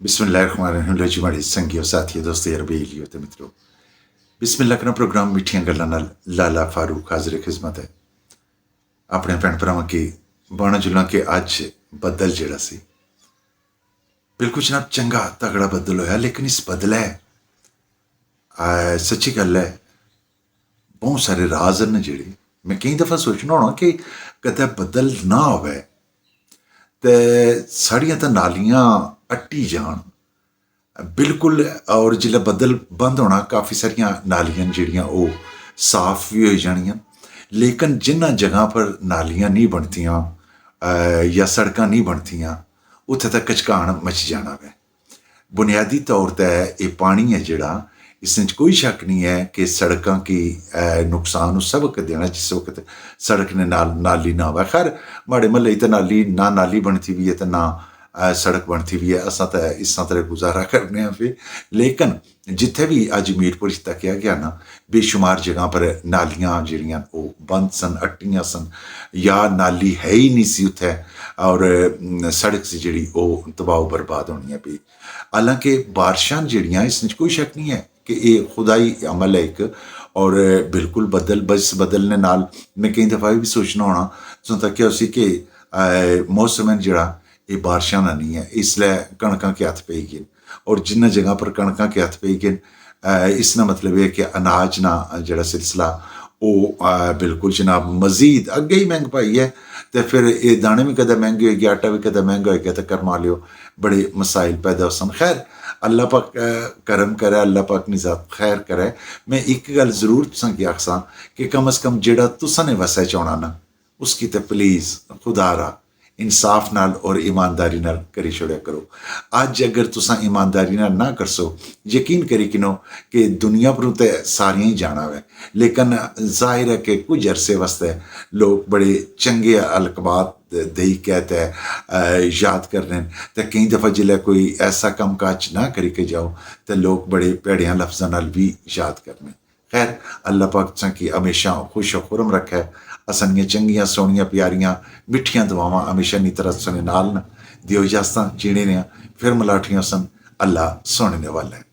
बिस्मिल्लाहिर्रहमानिर्रहीम जी माड़ी संगियो साथियों दोस्तों अरबेलियो ते मित्रों बिस्मिल्लाह करना प्रोग्राम मिठियां गल्लां नाल लाला फारूक हाजिर खिदमत है अपने भैन भरावां की बाणा जुलना के अज बदल जेड़ा सी बिल्कुल जनाब चंगा तगड़ा बदल होया लेकिन इस बदलै सच्ची गल है बहुत सारे राज न जेह्ड़े मैं कई दफ़ा सोचना होना कि कदै बदल ना होवे ते साड़ियां तां नालियां अट्टी जान बिल्कुल और जिल्लै बदल बंद होना काफ़ी सारियां नालियां जेह्ड़ियां ओह् साफ भी होई जानियां लेकिन जिन्हां जगह पर नालियां नहीं बनदियां या सड़कां नहीं बनदियां उत्थे तक कचकान मची जाना वै बुनियादी तौर ते एह् पानी है जेह्ड़ा इसने कोई शक नहीं है कि सड़कों की नुकसान उस वक्त देना जिस वक्त सड़क ने नाली ना होवे खैर माड़े म्हल्ले तो नाली ना नाली बनती भी है तो ना सड़क बनती भी है असा तो इस तरह गुजारा करने फिर लेकिन जिथे भी अज मीरपुर तकिया गया ना बेशुमार जगह पर नालियां जेह्ड़ियां ओह् बंद सन अट्टियां सन या नाली है ही नहीं सी उत्थे और सड़क सी जेह्ड़ी ओह् तबाह बर्बाद होनी पई हालांकि बारिशां जेह्ड़ियां इसने कोई शक नहीं है कि ये खुदाई अमल है एक और बिल्कुल बस बदलने नाल मैं कई दफ़ा भी सोचना होना तो तक उसी कि मौसम है जेह्ड़ा ये बारिशां दा नहीं है इसलिए कणकां के हत्थ पेई गए और जिन्ना जगह पर कणकां के हत्थ पेई गए इसका मतलब है कि अनाज ना जेह्ड़ा सिलसिला ओह् बिल्कुल जनाब मजीद अग्गे ही महंग पाई है तो फिर ये दाने भी कदें महंगे होए गए आटा भी कदें महंगा हो गया तो करवा लियो बड़े मसाइल पैदा हो सन खैर अल्लाह पाक करम करे अल्लाह पाक निजात खैर करे मैं एक गल जरूर तुसां की आखसां कि कम अज़ कम जेह्ड़ा तुसां ने वसै चाहना ना उसकी ते प्लीज़ खुदारा इंसाफ नाल और ईमानदारी नाल करी छोड़िया करो अज अगर तुसां ईमानदारी नाल ना करसो यकीन करी किनो कि दुनिया पर तो सारियां ही जाना वै लेकिन जाहिर है कि कुछ अरसे वास्ते लोग बड़े चंगे अलकबात देई कहते याद करने तो कई दफ़ा जिल्लै कोई ऐसा कम काज ना करी के जाओ तो लोग बड़े भैड़ियां लफ्जां नाल भी याद करने खैर अल्लाह पाक तुसां की हमेशा खुश खुरम रखे असां चंगियां सोहनियां प्यारियां मिठियां दुआवां हमेशा नी तरह सुने नाल न दियो इजाजतां जीने ने फिर मलाठियां सन अल्लाह सोने ने वाला है।